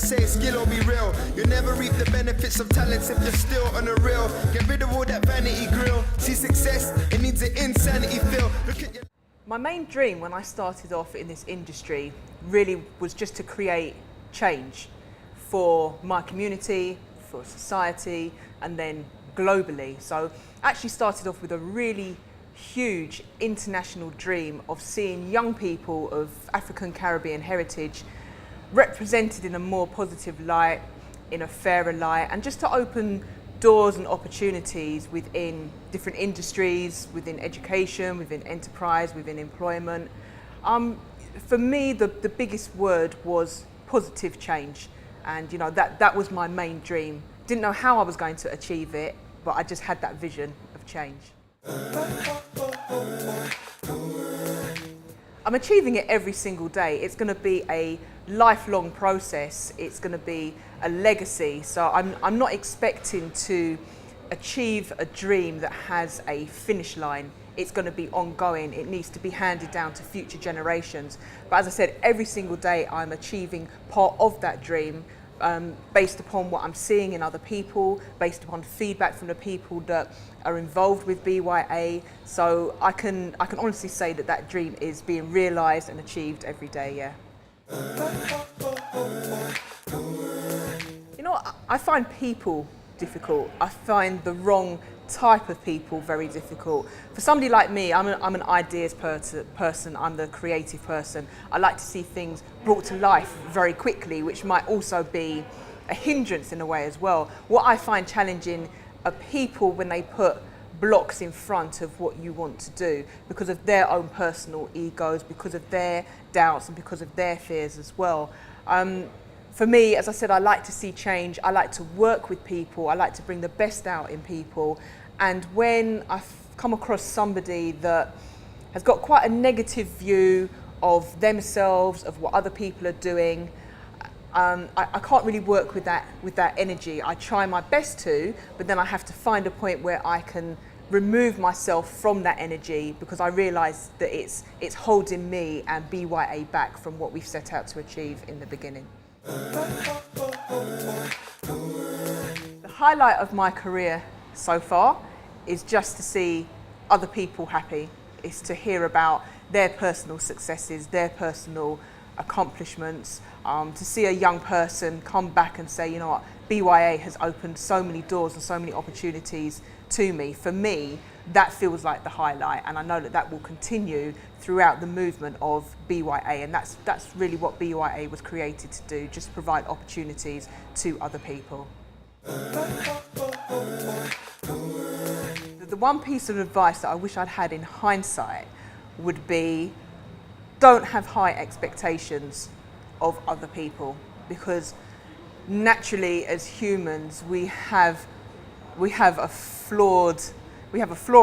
say skill or be real. You'll never reap the benefits of talents if you're still on the real. Get rid of all that vanity grill. See success, it needs an insanity feel. Look at your... My main dream when I started off in this industry really was just to create change for my community, for society, and then globally. So I actually started off with a really huge international dream of seeing young people of African Caribbean heritage represented in a more positive light, in a fairer light, and just to open doors and opportunities within different industries, within education, within enterprise, within employment. For me, the biggest word was positive change. And you know, that was my main dream. Didn't know how I was going to achieve it, but I just had that vision of change. I'm achieving it every single day. It's going to be a lifelong process. It's going to be a legacy. So I'm not expecting to achieve a dream that has a finish line. It's going to be ongoing. It needs to be handed down to future generations. But as I said, every single day I'm achieving part of that dream based upon what I'm seeing in other people, based upon feedback from the people that are involved with BYA. So I can honestly say that that dream is being realised and achieved every day, yeah. You know, I find people difficult. I find the wrong type of people very difficult. For somebody like me, I'm an ideas person, I'm the creative person. I like to see things brought to life very quickly, which might also be a hindrance in a way as well. What I find challenging are people when they put blocks in front of what you want to do because of their own personal egos, because of their doubts and because of their fears as well. For me, as I said, I like to see change. I like to work with people. I like to bring the best out in people. And when I've come across somebody that has got quite a negative view of themselves, of what other people are doing, I can't really work with that energy. I try my best to, but then I have to find a point where I can remove myself from that energy because I realise that it's holding me and BYA back from what we've set out to achieve in the beginning. The highlight of my career so far is just to see other people happy. It's to hear about their personal successes, their personal accomplishments, to see a young person come back and say, you know what, BYA has opened so many doors and so many opportunities to me. For me, that feels like the highlight, and I know that that will continue throughout the movement of BYA, and that's really what BYA was created to do, just provide opportunities to other people. The one piece of advice that I wish I'd had in hindsight would be, don't have high expectations of other people, because naturally as humans we have a flaw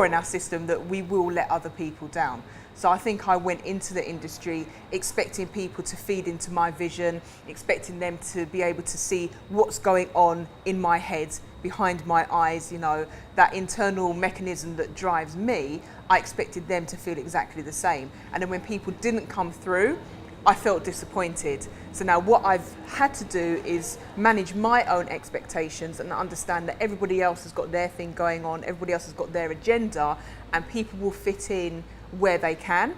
in our system that we will let other people down. So I think I went into the industry expecting people to feed into my vision, expecting them to be able to see what's going on in my head, behind my eyes, you know, that internal mechanism that drives me. I expected them to feel exactly the same. And then when people didn't come through, I felt disappointed. So now what I've had to do is manage my own expectations and understand that everybody else has got their thing going on, everybody else has got their agenda, and people will fit in where they can.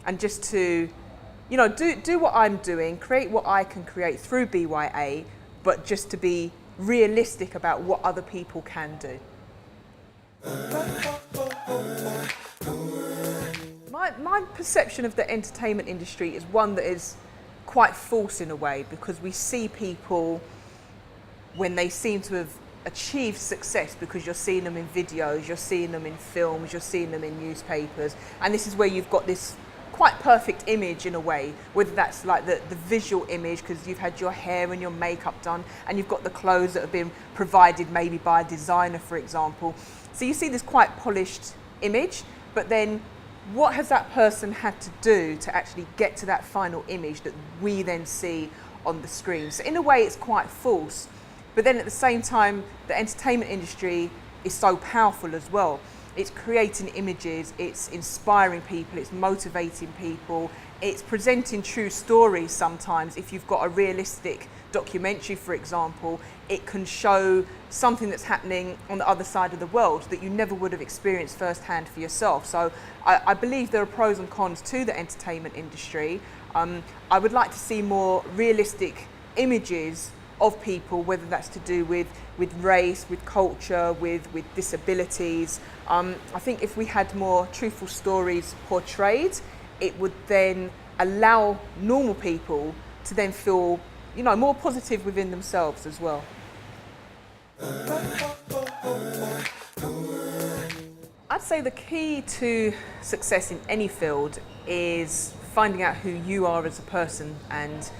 And just to, you know, do what I'm doing, create what I can create through BYA, but just to be realistic about what other people can do. My perception of the entertainment industry is one that is quite false in a way, because we see people when they seem to have achieved success because you're seeing them in videos, you're seeing them in films, you're seeing them in newspapers, and this is where you've got this quite perfect image in a way, whether that's like the visual image because you've had your hair and your makeup done and you've got the clothes that have been provided maybe by a designer, for example. So you see this quite polished image, but then what has that person had to do to actually get to that final image that we then see on the screen? So in a way it's quite false, but then at the same time the entertainment industry is so powerful as well. it's creating images, it's inspiring people, it's motivating people, it's presenting true stories sometimes. If you've got a realistic documentary, for example, it can show something that's happening on the other side of the world that you never would have experienced firsthand for yourself. So I believe there are pros and cons to the entertainment industry. I would like to see more realistic images of people, whether that's to do with race, with culture, with disabilities. I think if we had more truthful stories portrayed, it would then allow normal people to then feel, you know, more positive within themselves as well. I'd say the key to success in any field is finding out who you are as a person and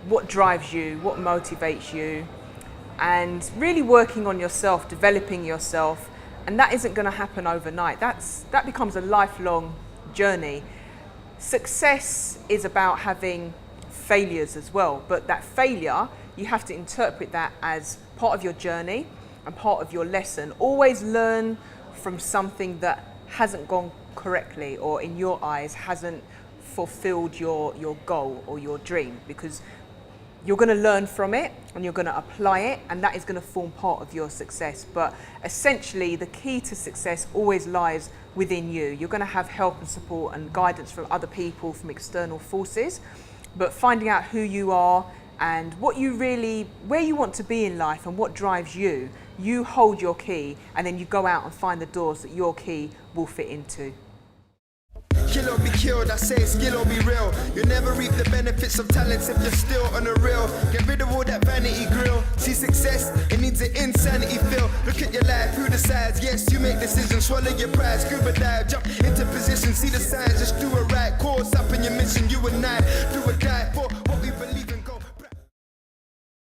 what drives you, what motivates you, and really working on yourself, developing yourself. And that isn't going to happen overnight. That becomes a lifelong journey. Success is about having failures as well, but that failure, you have to interpret that as part of your journey and part of your lesson. Always learn from something that hasn't gone correctly, or in your eyes hasn't fulfilled your goal or your dream, because you're going to learn from it and you're going to apply it, and that is going to form part of your success. But essentially the key to success always lies within you. You're going to have help and support and guidance from other people, from external forces, but finding out who you are and what you really, where you want to be in life and what drives you, you hold your key, and then you go out and find the doors that your key will fit into. Kill or be killed, I say skill or be real. You'll never reap the benefits of talents if you're still on the real. Get rid of all that vanity grill. See success, it needs an insanity feel. Look at your life, who decides? Yes, you make decisions, swallow your pride, scuba dive, jump into position, see the signs, just do a right course up in your mission, you and I.